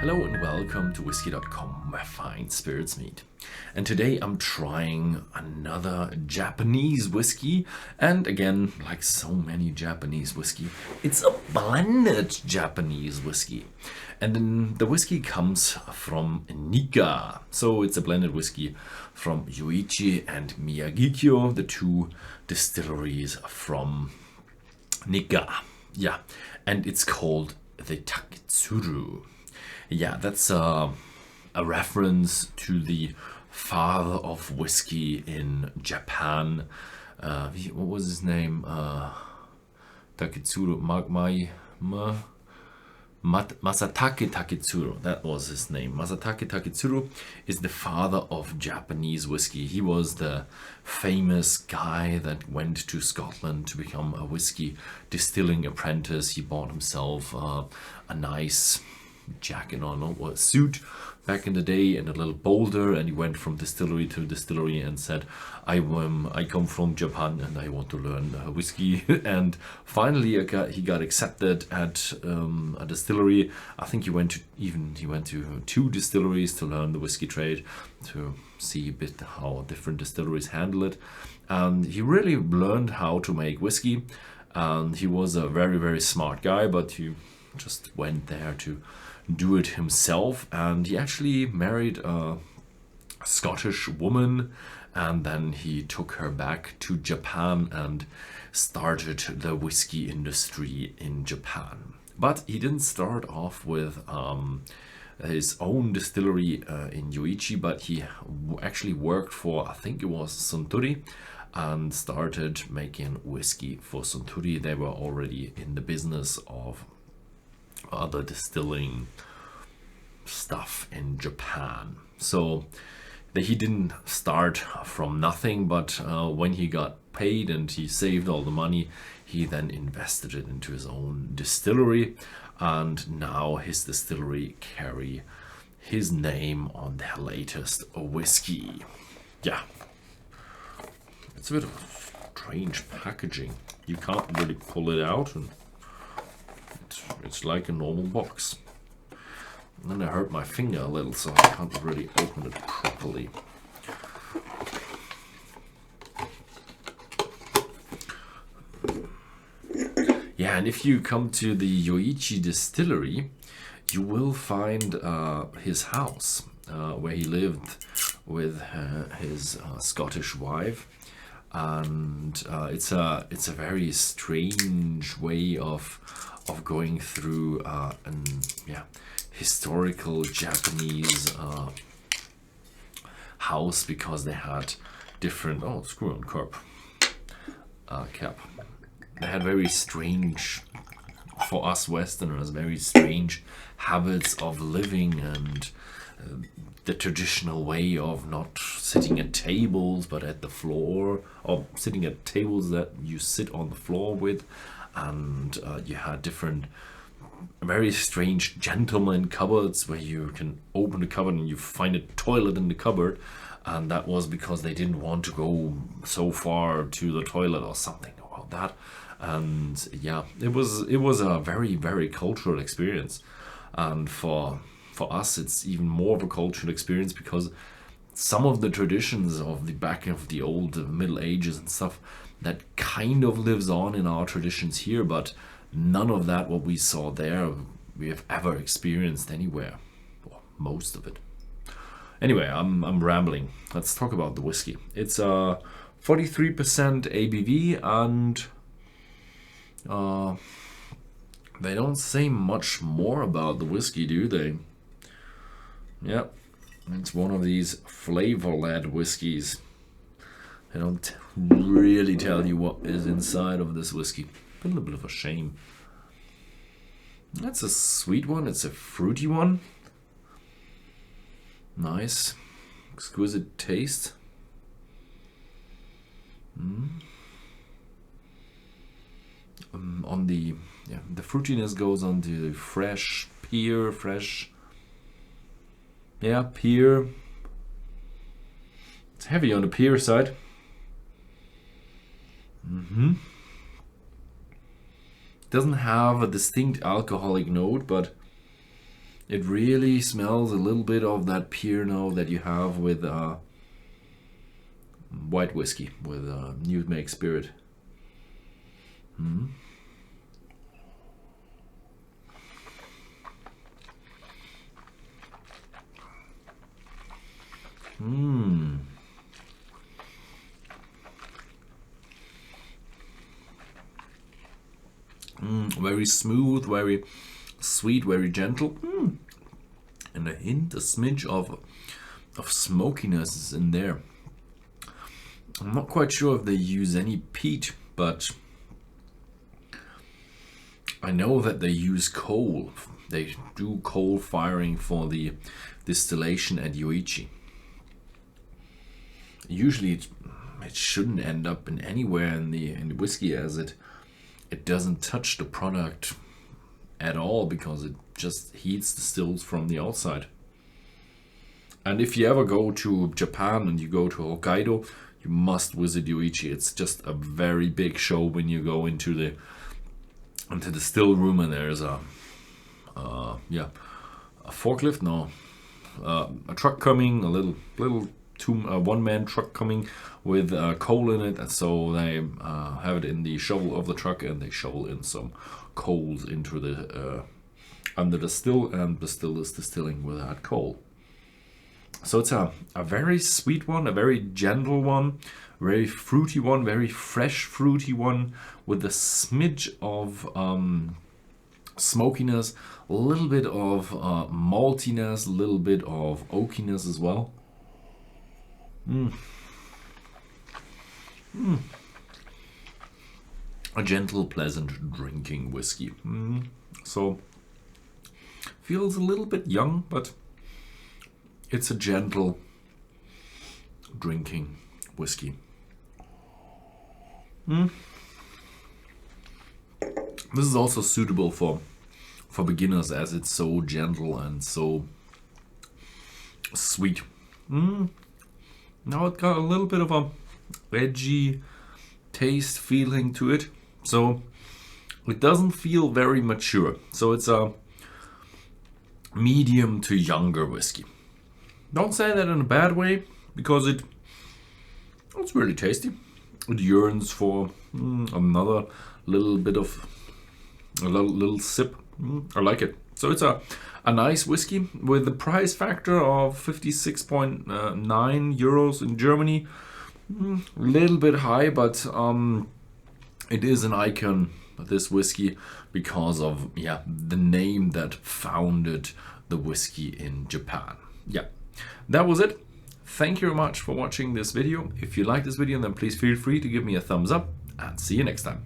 Hello and welcome to Whisky.com, where fine spirits meet. And today I'm trying another Japanese whiskey. And again, like so many Japanese whiskey, it's a blended Japanese whiskey. And then the whiskey comes from Nikka. So it's a blended whiskey from Yoichi and Miyagikyo, the two distilleries from Nikka. Yeah, and it's called the Taketsuru. Yeah, that's a reference to the father of whiskey in Japan. What was his name? Taketsuru Masataka Taketsuru. That was his name. Masataka Taketsuru is the father of Japanese whiskey. He was the famous guy that went to Scotland to become a whiskey distilling apprentice. He bought himself a nice jacket or suit back in the day and a little boulder, and he went from distillery to distillery and said, I come from Japan and I want to learn whiskey. And finally he got accepted at a distillery. I think he went to two distilleries to learn the whiskey trade, to see a bit how different distilleries handle it, and he really learned how to make whiskey. And he was a very, very smart guy, but he just went there to do it himself, and he actually married a Scottish woman, and then he took her back to Japan and started the whiskey industry in Japan. But he didn't start off with his own distillery in Yoichi, but he actually worked for, I think it was Suntory, and started making whiskey for Suntory. They were already in the business of other distilling stuff in Japan. So he didn't start from nothing, but when he got paid and he saved all the money, he then invested it into his own distillery, and now his distillery carry his name on their latest whiskey. Yeah, it's a bit of strange packaging. You can't really pull it out, and it's like a normal box. And then I hurt my finger a little, so I can't really open it properly. Yeah, and if you come to the Yoichi distillery, you will find his house where he lived with his Scottish wife. And it's a very strange way of going through historical Japanese house, because they had different screw on cap. They had very strange, for us Westerners, very strange habits of living, and the traditional way of not sitting at tables but at the floor, or sitting at tables that you sit on the floor with. And you had different very strange gentleman cupboards where you can open the cupboard and you find a toilet in the cupboard, and that was because they didn't want to go so far to the toilet or something about that. And yeah, it was a very, very cultural experience. And for us, it's even more of a cultural experience, because some of the traditions of the back of the old Middle Ages and stuff, that kind of lives on in our traditions here, but none of that what we saw there we have ever experienced anywhere, or most of it. Anyway, I'm rambling. Let's talk about the whiskey. It's 43% ABV, and they don't say much more about the whiskey, do they? Yep, it's one of these flavor-led whiskeys. They don't really tell you what is inside of this whiskey. A little bit of a shame. That's a sweet one. It's a fruity one. Nice, exquisite taste. On the fruitiness goes on to the fresh pear. It's heavy on the pear side. Doesn't have a distinct alcoholic note, but It really smells a little bit of that Pernod that you have with white whiskey, with new make spirit. Mm. Mm. Very smooth, very sweet, very gentle, and a hint, a smidge of smokiness is in there. I'm not quite sure if they use any peat, but I know that they use coal. They do coal firing for the distillation at Yoichi. Usually it shouldn't end up in anywhere in the whiskey, as it doesn't touch the product at all, because it just heats the stills from the outside. And if you ever go to Japan and you go to Hokkaido, you must visit Yoichi. It's just a very big show when you go into the still room, and there's a forklift, no, a truck coming, a little one-man truck coming with coal in it, and so they have it in the shovel of the truck, and they shovel in some coals into the under the still, and the still is distilling with that coal. So it's a very sweet one, a very gentle one, very fruity one, very fresh fruity one, with a smidge of smokiness, a little bit of maltiness, a little bit of oakiness as well. A gentle, pleasant drinking whiskey. So feels a little bit young, but it's a gentle drinking whiskey. This is also suitable for beginners, as it's so gentle and so sweet. Now it got a little bit of a edgy taste feeling to it, so it doesn't feel very mature. So it's a medium to younger whiskey. Don't say that in a bad way, because it's really tasty. It yearns for another little bit of a little sip. I like it. So it's a nice whiskey with the price factor of 56.9 euros in Germany. A little bit high, but it is an icon, this whiskey, because of the name that founded the whiskey in Japan. That was it. Thank you very much for watching this video. If you like this video, then please feel free to give me a thumbs up, and see you next time.